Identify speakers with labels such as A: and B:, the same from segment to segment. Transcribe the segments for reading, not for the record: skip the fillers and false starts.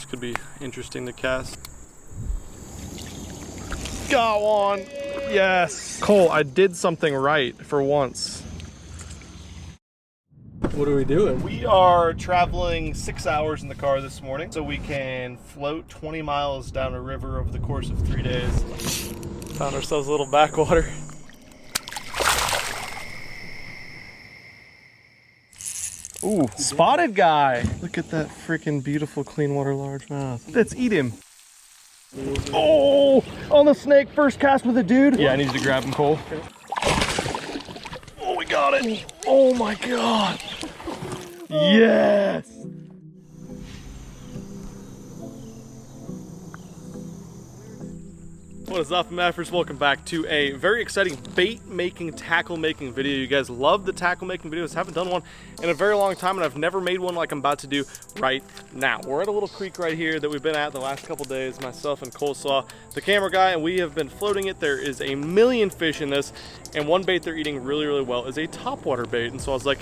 A: could be interesting to cast. Got one. Yes. Cole, I did something right for once.
B: What are we doing?
A: We are traveling 6 hours in the car this morning so we can float 20 miles down a river over the course of 3 days. Found ourselves a little backwater. Ooh, spotted guy. Look at that freaking beautiful clean water largemouth. Let's eat him. Oh, on the snake, first cast with a dude. Yeah, I need you to grab him, Cole. Okay. Oh, we got it. Oh my God. Yes. What is up, MFers? Welcome back to a very exciting bait making, tackle making video. You guys love the tackle making videos. Haven't done one in a very long time, and I've never made one like I'm about to do right now. We're at a little creek right here that we've been at the last couple days, myself and Coleslaw, the camera guy, and we have been floating it. There is a million fish in this, and one bait they're eating really, really well is a topwater bait. And so I was like,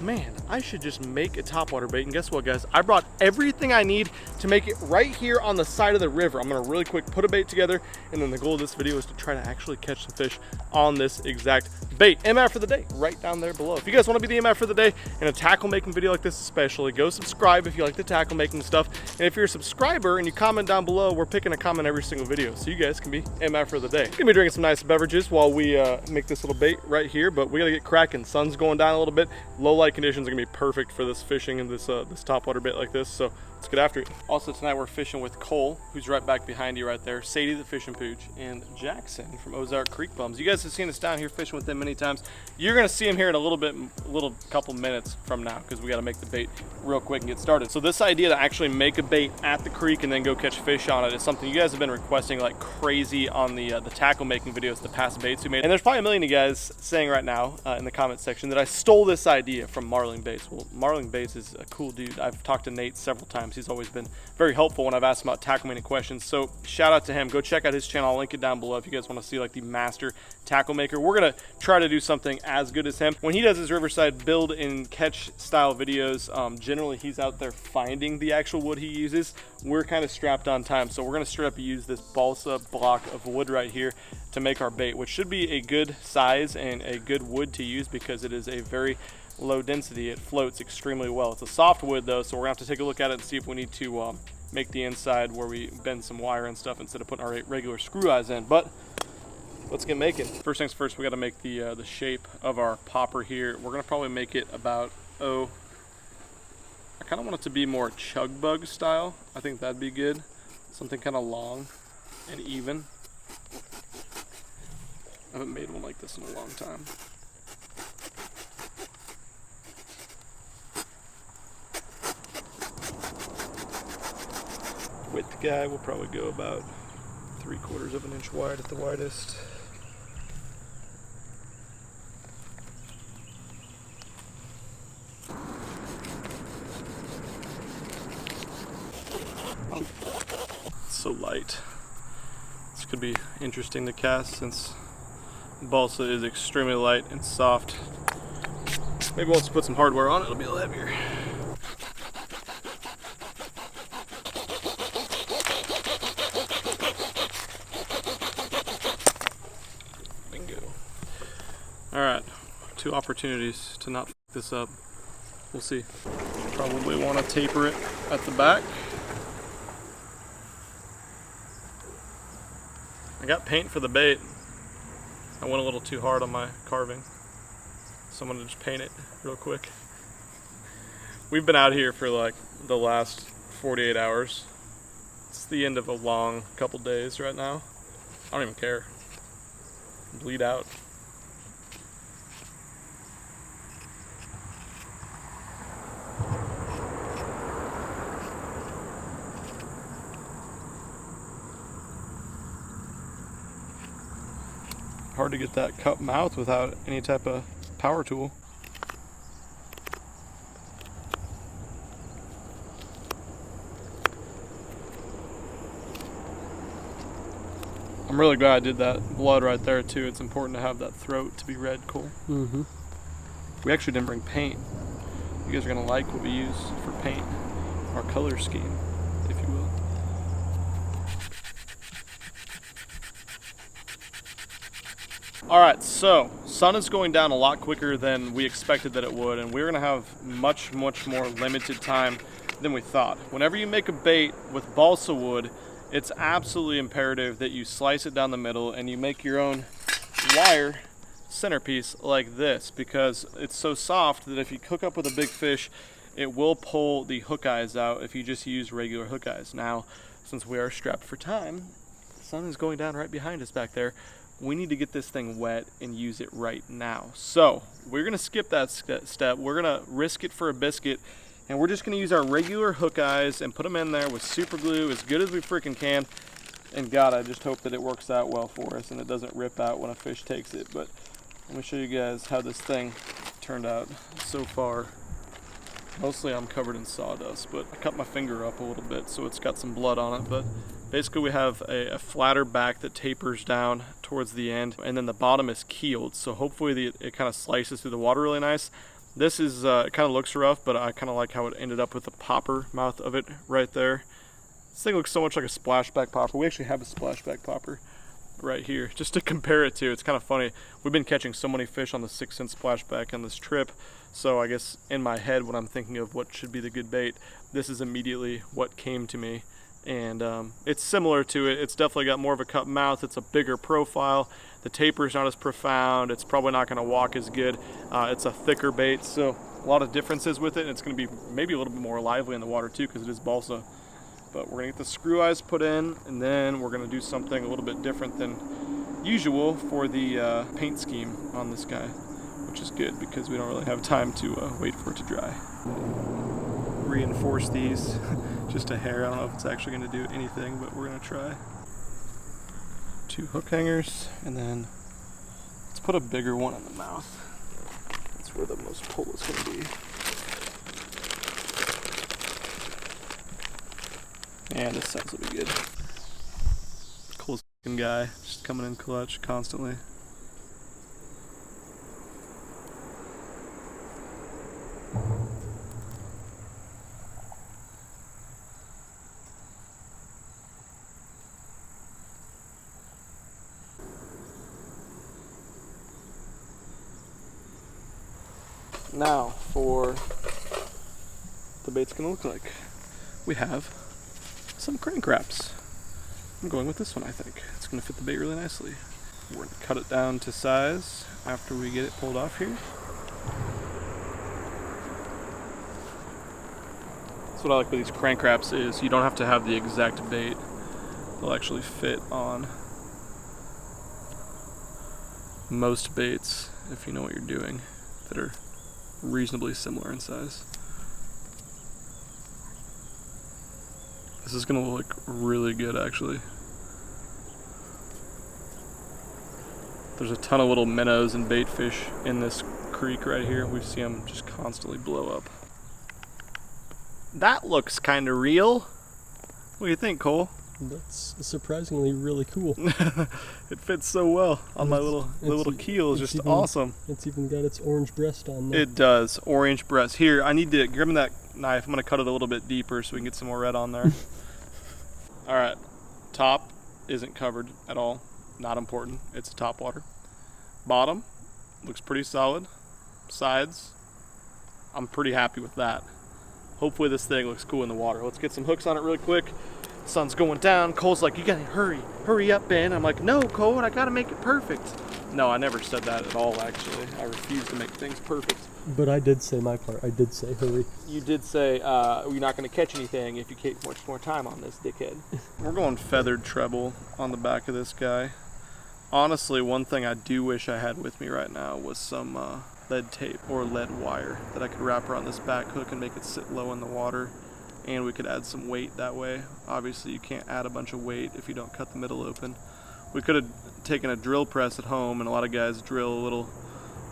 A: man, I should just make a topwater bait. And guess what, guys? I brought everything I need to make it right here on the side of the river. I'm gonna really quick put a bait together, and then the goal of this video is to try to actually catch some fish on this exact bait. MF for the day, right down there below. If you guys wanna be the MF for the day in a tackle making video like this especially, go subscribe if you like the tackle making stuff. And if you're a subscriber and you comment down below, we're picking a comment every single video, so you guys can be MF for the day. Gonna be drinking some nice beverages while we make this little bait right here, but we gotta get cracking. Sun's going down a little bit. Low light conditions are gonna be perfect for this fishing and this this topwater bait like this, so let's get after it. Also tonight we're fishing with Cole, who's right back behind you right there, Sadie the Fishing Pooch, and Jackson from Ozark Creek Bums. You guys have seen us down here fishing with them many times. You're gonna see him here in a couple minutes from now, because we gotta make the bait real quick and get started. So this idea to actually make a bait at the creek and then go catch fish on it is something you guys have been requesting like crazy on the tackle making videos, the past baits we made. And there's probably a million of you guys saying right now in the comment section that I stole this idea from Marling Baits. Well, Marling Baits is a cool dude. I've talked to Nate several times. He's always been very helpful when I've asked him about tackle making questions. So shout out to him. Go check out his channel. I'll link it down below if you guys want to see like the master tackle maker. We're gonna try to do something as good as him. When he does his riverside build and catch style videos, generally he's out there finding the actual wood he uses. We're kind of strapped on time, so we're gonna straight up use this balsa block of wood right here to make our bait, which should be a good size and a good wood to use because it is a very low density. It floats extremely well. It's a soft wood though, so we're gonna have to take a look at it and see if we need to make the inside where we bend some wire and stuff instead of putting our regular screw eyes in. But let's get making. First things first, we got to make the shape of our popper here. We're gonna probably make it about, I kind of want it to be more chug bug style. I think that'd be good. Something kind of long and even. I haven't made one like this in a long time. Width guy will probably go about 3/4 of an inch wide at the widest. It's so light. This could be interesting to cast since balsa is extremely light and soft. Maybe once you put some hardware on it, it'll be a little heavier. All right, 2 opportunities to not f this up. We'll see. Probably want to taper it at the back. I got paint for the bait. I went a little too hard on my carving, so I'm gonna just paint it real quick. We've been out here for like the last 48 hours. It's the end of a long couple days right now. I don't even care. Bleed out. Hard to get that cup mouth without any type of power tool. I'm really glad I did that blood right there too. It's important to have that throat to be red, Cole.
B: Mm-hmm.
A: We actually didn't bring paint. You guys are gonna like what we use for paint, our color scheme. if you will. All right, so sun is going down a lot quicker than we expected that it would, and we're gonna have much more limited time than we thought. Whenever you make a bait with balsa wood, it's absolutely imperative that you slice it down the middle and you make your own wire centerpiece like this, because it's so soft that if you hook up with a big fish, it will pull the hook eyes out if you just use regular hook eyes. Now, since we are strapped for time, the sun is going down right behind us back there. We need to get this thing wet and use it right now. So we're gonna skip that step. We're gonna risk it for a biscuit, and we're just gonna use our regular hook eyes and put them in there with super glue as good as we freaking can. And God, I just hope that it works out well for us and it doesn't rip out when a fish takes it. But let me show you guys how this thing turned out so far. Mostly I'm covered in sawdust, but I cut my finger up a little bit so it's got some blood on it. But basically we have a flatter back that tapers down towards the end, and then the bottom is keeled, so hopefully it kind of slices through the water really nice. This is, it kind of looks rough, but I kind of like how it ended up with the popper mouth of it right there. This thing looks so much like a splashback popper. We actually have a splashback popper right here, just to compare it to. It's kind of funny. We've been catching so many fish on the 6-cent splashback on this trip, so I guess in my head when I'm thinking of what should be the good bait, this is immediately what came to me. And it's similar to it. It's definitely got more of a cut mouth. It's a bigger profile. The taper is not as profound. It's probably not going to walk as good. It's a thicker bait, so a lot of differences with it. And it's going to be maybe a little bit more lively in the water too, because it is balsa. But we're going to get the screw eyes put in, and then we're going to do something a little bit different than usual for the paint scheme on this guy, which is good because we don't really have time to wait for it to dry. Reinforce these just a hair. I don't know if it's actually going to do anything, but we're going to try. 2 hook hangers, and then let's put a bigger one in the mouth. That's where the most pull is going to be. And this size will be good. Coolest guy, just coming in clutch constantly. Now for the bait's gonna look like. We have some crank wraps. I'm going with this one, I think. It's gonna fit the bait really nicely. We're gonna cut it down to size after we get it pulled off here. That's what I like with these crank wraps is you don't have to have the exact bait. They'll actually fit on most baits if you know what you're doing that are reasonably similar in size. This is gonna look really good actually. There's a ton of little minnows and bait fish in this creek right here. We see them just constantly blow up. That looks kind of real. What do you think, Cole?
B: That's surprisingly really cool.
A: It fits so well on my little keel. Is just awesome.
B: It's even got its orange breast on there.
A: It does, orange breast. Here, I need to give me that knife. I'm gonna cut it a little bit deeper so we can get some more red on there. All right, top isn't covered at all. Not important. It's a top water. Bottom looks pretty solid. Sides, I'm pretty happy with that. Hopefully this thing looks cool in the water. Let's get some hooks on it really quick. Sun's going down. Cole's like, you gotta hurry up, Ben. I'm like, no, Cole, I gotta make it perfect. No, I never said that at all, actually. I refuse to make things perfect.
B: But I did say my part. I did say hurry.
A: You did say you're not gonna catch anything if you take much more time on this, dickhead. We're going feathered treble on the back of this guy. Honestly, one thing I do wish I had with me right now was some lead tape or lead wire that I could wrap around this back hook and make it sit low in the water. And we could add some weight that way. Obviously you can't add a bunch of weight if you don't cut the middle open. We could have taken a drill press at home, and a lot of guys drill a little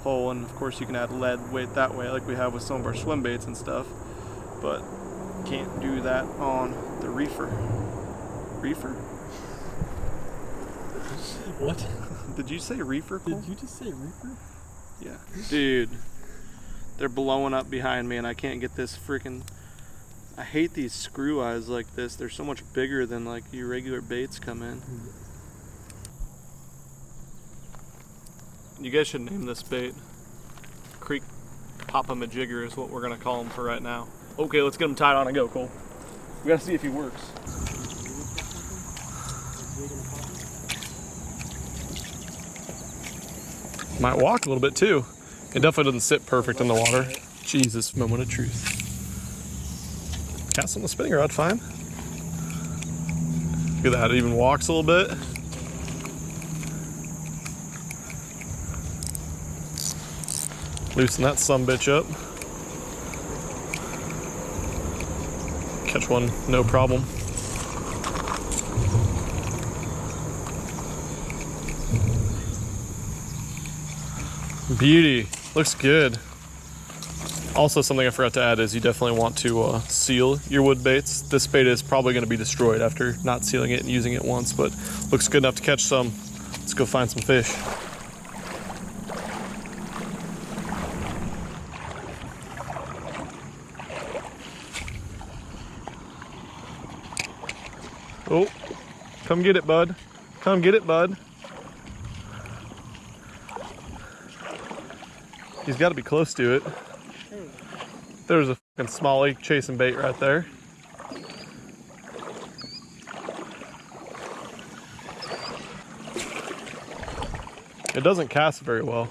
A: hole, and of course you can add lead weight that way like we have with some of our swim baits and stuff, but can't do that on the reefer. Reefer?
B: What?
A: Did you say reefer, Cole?
B: Did you just say reefer?
A: Yeah. Dude, they're blowing up behind me and I can't get this freaking I hate these screw eyes like this. They're so much bigger than like your regular baits come in. You guys should name this bait. Creek Papa-majigger is what we're gonna call him for right now. Okay, let's get him tied on and go, Cole. We gotta see if he works. Might walk a little bit too. It definitely doesn't sit perfect in the water. Jesus, moment of truth. Cast on the spinning rod, fine. Look at that, it even walks a little bit. Loosen that sumbitch up. Catch one, no problem. Beauty, looks good. Also, something I forgot to add is you definitely want to seal your wood baits. This bait is probably going to be destroyed after not sealing it and using it once, but looks good enough to catch some. Let's go find some fish. Oh, come get it, bud. Come get it, bud. He's got to be close to it. There's a fucking smallie chasing bait right there. It doesn't cast very well,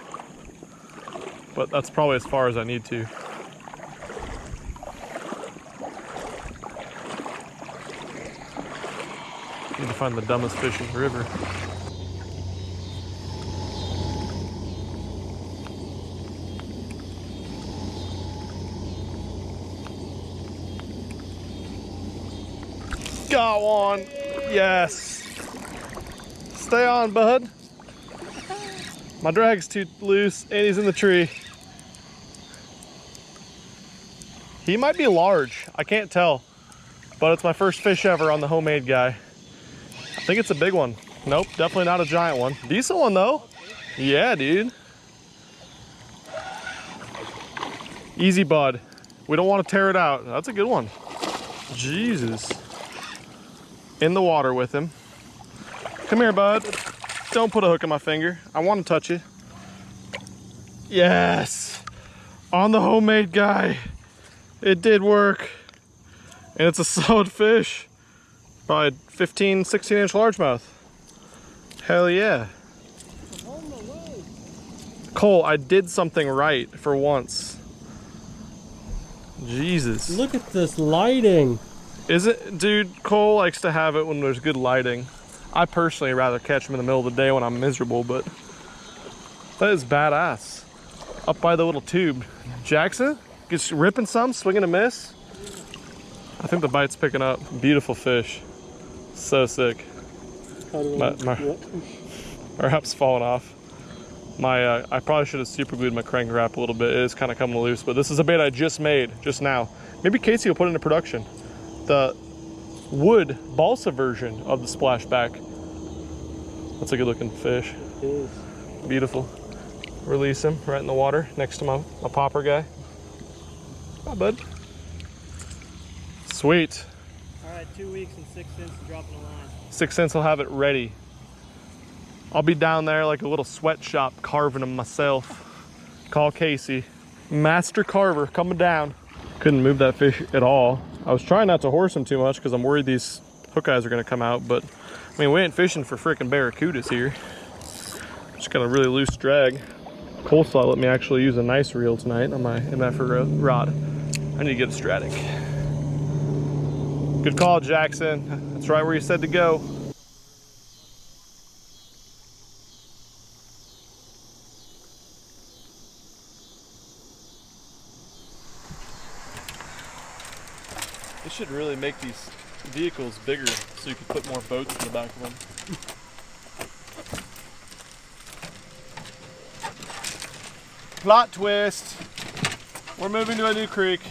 A: but that's probably as far as I need to. Need to find the dumbest fish in the river. Got one. Yes. Stay on, bud. My drag's too loose and he's in the tree. He might be large. I can't tell. But it's my first fish ever on the homemade guy. I think it's a big one. Nope, definitely not a giant one. Decent one though. Yeah, dude. Easy, bud. We don't want to tear it out. That's a good one. Jesus. In the water with him. Come here, bud. Don't put a hook in my finger. I want to touch you. Yes. On the homemade guy. It did work. And it's a solid fish. Probably 15, 16 inch largemouth. Hell yeah. Cole, I did something right for once. Jesus.
B: Look at this lighting.
A: Is it? Dude, Cole likes to have it when there's good lighting. I personally rather catch them in the middle of the day when I'm miserable, but that is badass. Up by the little tube. Jackson, just ripping some, swinging a miss. I think the bite's picking up. Beautiful fish. So sick. My wrap's falling off. I probably should have super glued my crank wrap a little bit. It is kind of coming loose, but this is a bait I just made, just now. Maybe Casey will put it into production. The wood balsa version of the splashback. That's a good looking fish.
B: It is.
A: Beautiful. Release him right in the water next to my popper guy. Bye, bud. Sweet.
B: All right, 2 weeks and 6 cents to drop in a line.
A: 6 cents, I'll have it ready. I'll be down there like a little sweatshop carving them myself. Call Casey. Master carver coming down. Couldn't move that fish at all. I was trying not to horse him too much because I'm worried these hook eyes are gonna come out, but I mean, we ain't fishing for freaking barracudas here. Just got a really loose drag. Coleslaw let me actually use a nice reel tonight on my MF rod. I need to get a Stratic. Good call, Jackson. That's right where you said to go. They should really make these vehicles bigger so you can put more boats in the back of them. Plot twist. We're moving to a new creek.